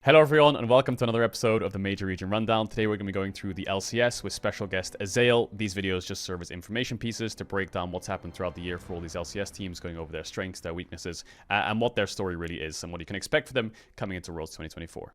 Hello everyone and welcome to another episode of the Major Region Rundown. Today we're going to be going through the LCS with special guest Azael. These videos just serve as information pieces to break down what's happened throughout the year for all these LCS teams, going over their strengths, their weaknesses, and what their story really is and what you can expect for them coming into Worlds 2024.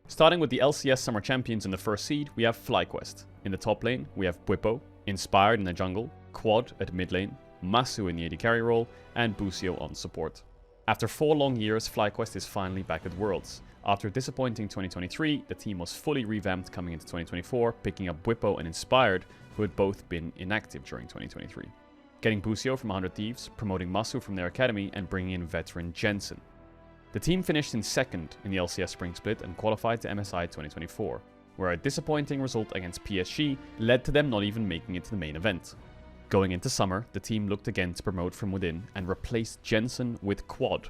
Starting with the LCS Summer Champions in the first seed, we have Flyquest. In the top lane, we have Bwipo, Inspired in the jungle, Quad at mid lane, Masu in the AD carry role, and Busio on support. After 4 long years, Flyquest is finally back at Worlds. After a disappointing 2023, the team was fully revamped coming into 2024, picking up Bwipo and Inspired, who had both been inactive during 2023. Getting Busio from 100 Thieves, promoting Masu from their academy, and bringing in veteran Jensen. The team finished in second in the LCS Spring Split and qualified to MSI 2024, where a disappointing result against PSG led to them not even making it to the main event. Going into summer, the team looked again to promote from within and replaced Jensen with Quad,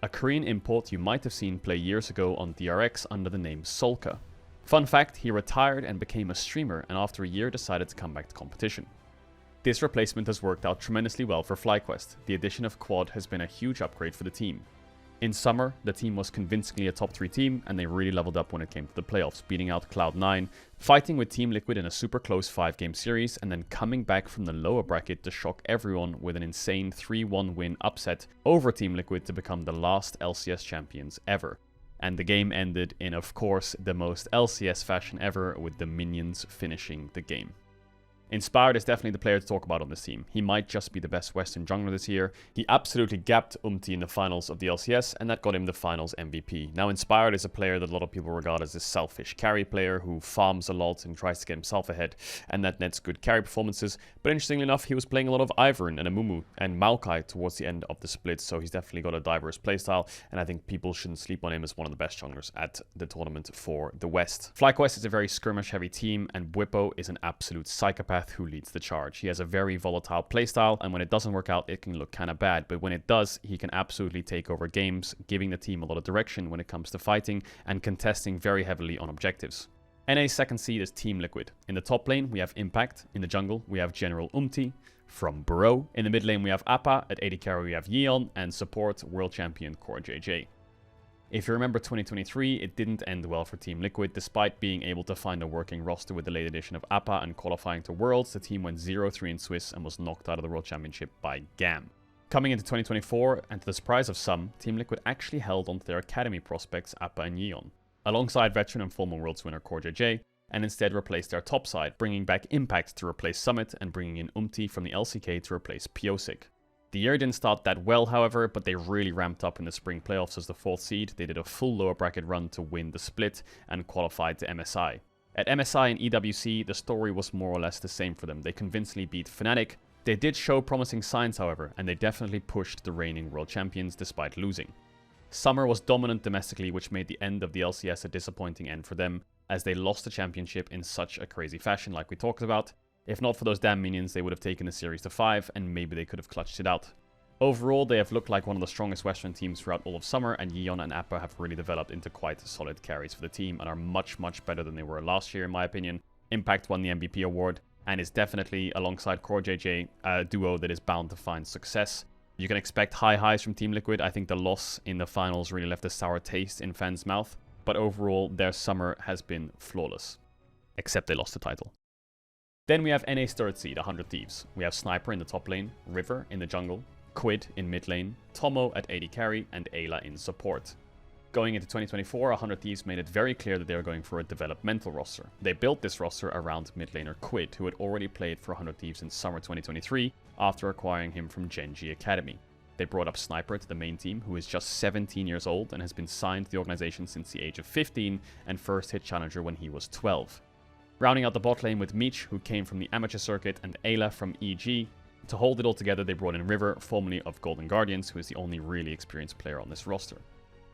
a Korean import you might have seen play years ago on DRX under the name Solka. Fun fact, he retired and became a streamer and after a year decided to come back to competition. This replacement has worked out tremendously well for Flyquest. The addition of Quad has been a huge upgrade for the team. In summer, the team was convincingly a top 3 team and they really leveled up when it came to the playoffs, beating out Cloud9, fighting with Team Liquid in a super close 5-game series, and then coming back from the lower bracket to shock everyone with an insane 3-1 win upset over Team Liquid to become the last LCS champions ever. And the game ended in, of course, the most LCS fashion ever, with the minions finishing the game. Inspired is definitely the player to talk about on this team. He might just be the best Western jungler this year. He absolutely gapped Umti in the finals of the LCS, and that got him the finals MVP. Now, Inspired is a player that a lot of people regard as a selfish carry player who farms a lot and tries to get himself ahead, and that nets good carry performances. But interestingly enough, he was playing a lot of Ivern and Amumu and Maokai towards the end of the split, so he's definitely got a diverse playstyle, and I think people shouldn't sleep on him as one of the best junglers at the tournament for the West. Flyquest is a very skirmish-heavy team, and Bwipo is an absolute psychopath who leads the charge. He has a very volatile playstyle, and when it doesn't work out, it can look kind of bad, but when it does, he can absolutely take over games, giving the team a lot of direction when it comes to fighting and contesting very heavily on objectives. NA's second seed is Team Liquid. In the top lane, we have Impact. In the jungle, we have General Umti from Bro. In the mid lane, we have Appa. At AD carry, we have Yeon, and support world champion Core JJ. If you remember 2023, it didn't end well for Team Liquid. Despite being able to find a working roster with the late addition of Appa and qualifying to Worlds, the team went 0-3 in Swiss and was knocked out of the World Championship by GAM. Coming into 2024, and to the surprise of some, Team Liquid actually held onto their academy prospects Appa and Yeon, alongside veteran and former Worlds winner Core JJ, and instead replaced their top side, bringing back Impact to replace Summit and bringing in Umti from the LCK to replace Piosik. The year didn't start that well, however, but they really ramped up in the spring playoffs as the 4th seed. They did a full lower bracket run to win the split and qualified to MSI. At MSI and EWC, the story was more or less the same for them. They convincingly beat Fnatic. They did show promising signs, however, and they definitely pushed the reigning world champions despite losing. Summer was dominant domestically, which made the end of the LCS a disappointing end for them, as they lost the championship in such a crazy fashion like we talked about. If not for those damn minions, they would have taken the series to 5, and maybe they could have clutched it out. Overall, they have looked like one of the strongest Western teams throughout all of summer, and Yeon and Appa have really developed into quite solid carries for the team, and are much better than they were last year, in my opinion. Impact won the MVP award, and is definitely, alongside Core JJ, a duo that is bound to find success. You can expect high highs from Team Liquid. I think the loss in the finals really left a sour taste in fans' mouth, but overall, their summer has been flawless. Except they lost the title. Then we have NA's 3rd seed, 100 Thieves. We have Sniper in the top lane, River in the jungle, Quid in mid lane, Tomo at AD carry, and Ayla in support. Going into 2024, 100 Thieves made it very clear that they were going for a developmental roster. They built this roster around mid laner Quid, who had already played for 100 Thieves in summer 2023 after acquiring him from Genji Academy. They brought up Sniper to the main team, who is just 17 years old and has been signed to the organization since the age of 15 and first hit Challenger when he was 12. Rounding out the bot lane with Meech, who came from the amateur circuit, and Ayla from EG. To hold it all together, they brought in River, formerly of Golden Guardians, who is the only really experienced player on this roster.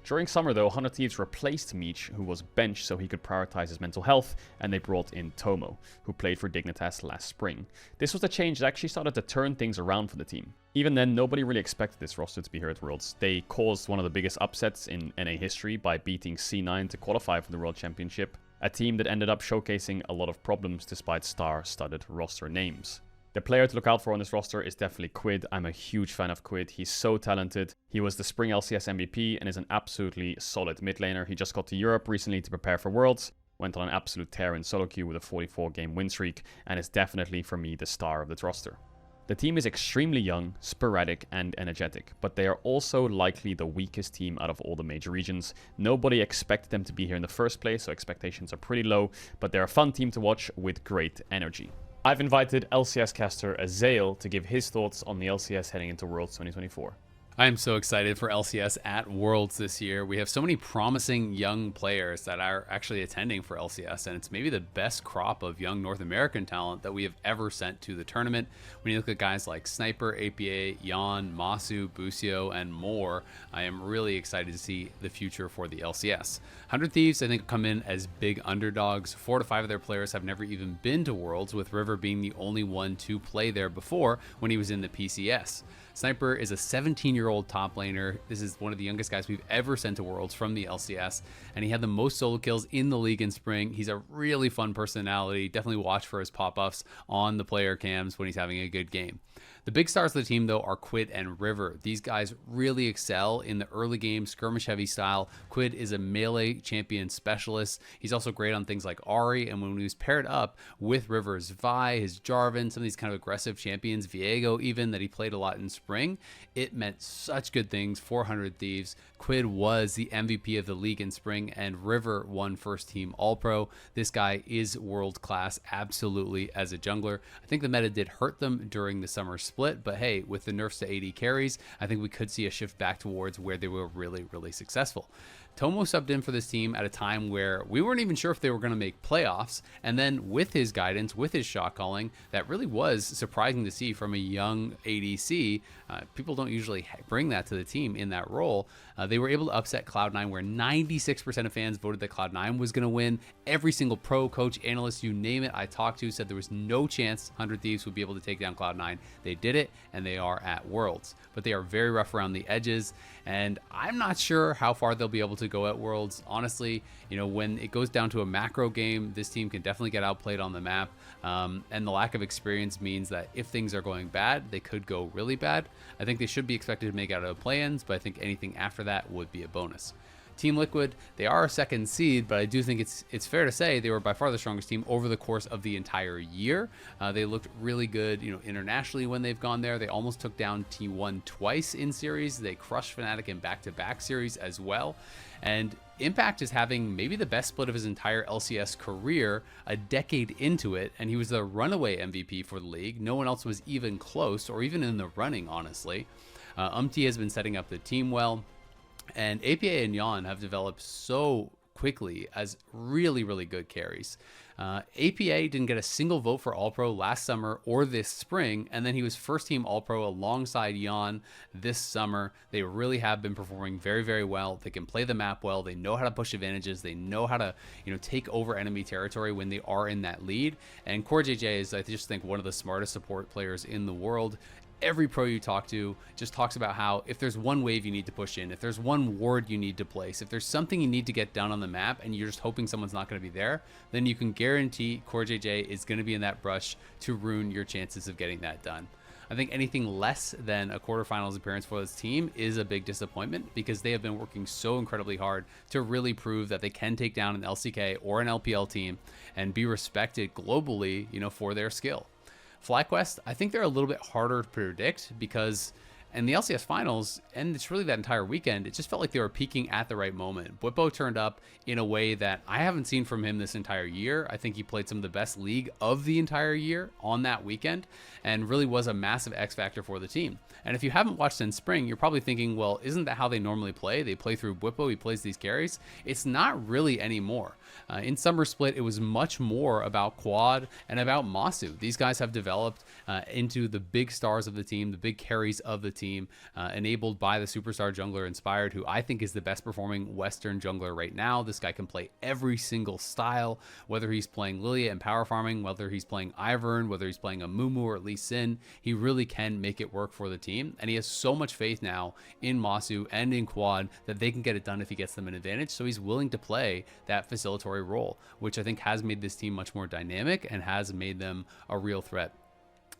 During summer though, 100 Thieves replaced Meech, who was benched so he could prioritize his mental health, and they brought in Tomo, who played for Dignitas last spring. This was a change that actually started to turn things around for the team. Even then, nobody really expected this roster to be here at Worlds. They caused one of the biggest upsets in NA history by beating C9 to qualify for the World Championship, a team that ended up showcasing a lot of problems despite star-studded roster names. The player to look out for on this roster is definitely Quid. I'm a huge fan of Quid. He's so talented. He was the Spring LCS MVP and is an absolutely solid mid laner. He just got to Europe recently to prepare for Worlds. Went on an absolute tear in solo queue with a 44-game win streak and is definitely, for me, the star of this roster. The team is extremely young, sporadic, and energetic, but they are also likely the weakest team out of all the major regions. Nobody expected them to be here in the first place, so expectations are pretty low, but they're a fun team to watch with great energy. I've invited LCS caster Azael to give his thoughts on the LCS heading into Worlds 2024. I am so excited for LCS at Worlds this year. We have so many promising young players that are actually attending for LCS, and it's maybe the best crop of young North American talent that we have ever sent to the tournament. When you look at guys like Sniper, APA, Jan, Masu, Busio, and more, I am really excited to see the future for the LCS. 100 Thieves, I think, come in as big underdogs. 4 to 5 of their players have never even been to Worlds, with River being the only one to play there before when he was in the PCS. Sniper is a 17-year-old top laner. This is one of the youngest guys we've ever sent to Worlds from the LCS, and he had the most solo kills in the league in spring. He's a really fun personality. Definitely watch for his pop-ups on the player cams when he's having a good game. The big stars of the team, though, are Quid and River. These guys really excel in the early game, skirmish-heavy style. Quid is a melee champion specialist. He's also great on things like Ahri, and when he was paired up with River's Vi, his Jarvan, some of these kind of aggressive champions, Viego even, that he played a lot in spring, it meant such good things for 100 Thieves. Quid was the MVP of the league in spring, and River won first team All-Pro. This guy is world-class, absolutely, as a jungler. I think the meta did hurt them during the summer split, but hey, with the nerfs to AD carries, I think we could see a shift back towards where they were really, really successful. Tomo subbed in for this team at a time where we weren't even sure if they were going to make playoffs, and then with his guidance, with his shot calling, that really was surprising to see from a young ADC. People don't usually bring that to the team in that role. They were able to upset Cloud9, where 96% of fans voted that Cloud9 was going to win. Every single pro, coach, analyst, you name it, I talked to said there was no chance 100 Thieves would be able to take down Cloud9. They did it, and they are at Worlds. But they are very rough around the edges, and I'm not sure how far they'll be able to go at Worlds. Honestly, you know, when it goes down to a macro game, this team can definitely get outplayed on the map, and the lack of experience means that if things are going bad, they could go really bad. I think they should be expected to make out of play-ins, but I think anything after that would be a bonus. Team Liquid, they are a second seed, but I do think it's fair to say they were by far the strongest team over the course of the entire year. They looked really good, you know, internationally when they've gone there. They almost took down T1 twice in series. They crushed Fnatic in back-to-back series as well. And Impact is having maybe the best split of his entire LCS career, a decade into it, and he was the runaway MVP for the league. No one else was even close or even in the running, honestly. Umti has been setting up the team well. And APA and Jan have developed so quickly as really, really good carries. APA didn't get a single vote for All-Pro last summer or this spring, and then he was first team All-Pro alongside Jan this summer. They really have been performing very, very well. They can play the map well. They know how to push advantages. They know how to, you know, take over enemy territory when they are in that lead. And Core JJ is, I just think, one of the smartest support players in the world. Every pro you talk to just talks about how if there's one wave you need to push in, if there's one ward you need to place, if there's something you need to get done on the map and you're just hoping someone's not going to be there, then you can guarantee Core JJ is going to be in that brush to ruin your chances of getting that done. I think anything less than a quarterfinals appearance for this team is a big disappointment because they have been working so incredibly hard to really prove that they can take down an LCK or an LPL team and be respected globally, you know, for their skill. Flyquest, I think they're a little bit harder to predict because in the LCS finals, and it's really that entire weekend, it just felt like they were peaking at the right moment. Bwipo turned up in a way that I haven't seen from him this entire year. I think he played some of the best League of the entire year on that weekend and really was a massive X factor for the team. And if you haven't watched in spring, you're probably thinking, well, isn't that how they normally play? They play through Bwipo, he plays these carries. It's not really anymore. In Summer Split, it was much more about Quad and about Masu. These guys have developed into the big stars of the team, the big carries of the team, enabled by the superstar jungler Inspired, who I think is the best performing Western jungler right now. This guy can play every single style, whether he's playing Lilia and power farming, whether he's playing Ivern, whether he's playing a Mumu or at least Sin. He really can make it work for the team, and he has so much faith now in Masu and in Quad that they can get it done if he gets them an advantage, so he's willing to play that facilitatory role, which I think has made this team much more dynamic and has made them a real threat.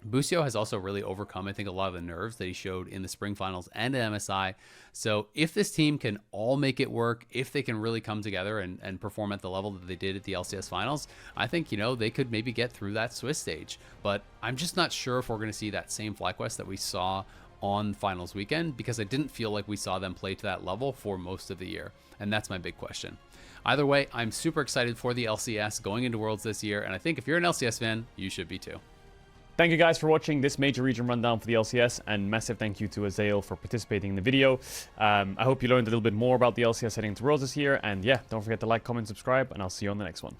Busio has also really overcome, I think, a lot of the nerves that he showed in the spring finals and at MSI. So if this team can all make it work, if they can really come together and perform at the level that they did at the LCS finals, I think, you know, they could maybe get through that Swiss stage. But I'm just not sure if we're going to see that same Flyquest that we saw on finals weekend, because I didn't feel like we saw them play to that level for most of the year. And that's my big question. Either way, I'm super excited for the LCS going into Worlds this year. And I think if you're an LCS fan, you should be too. Thank you guys for watching this major region rundown for the LCS, and massive thank you to Azael for participating in the video. I hope you learned a little bit more about the LCS heading into Worlds this year, and yeah, don't forget to like, comment, subscribe, and I'll see you on the next one.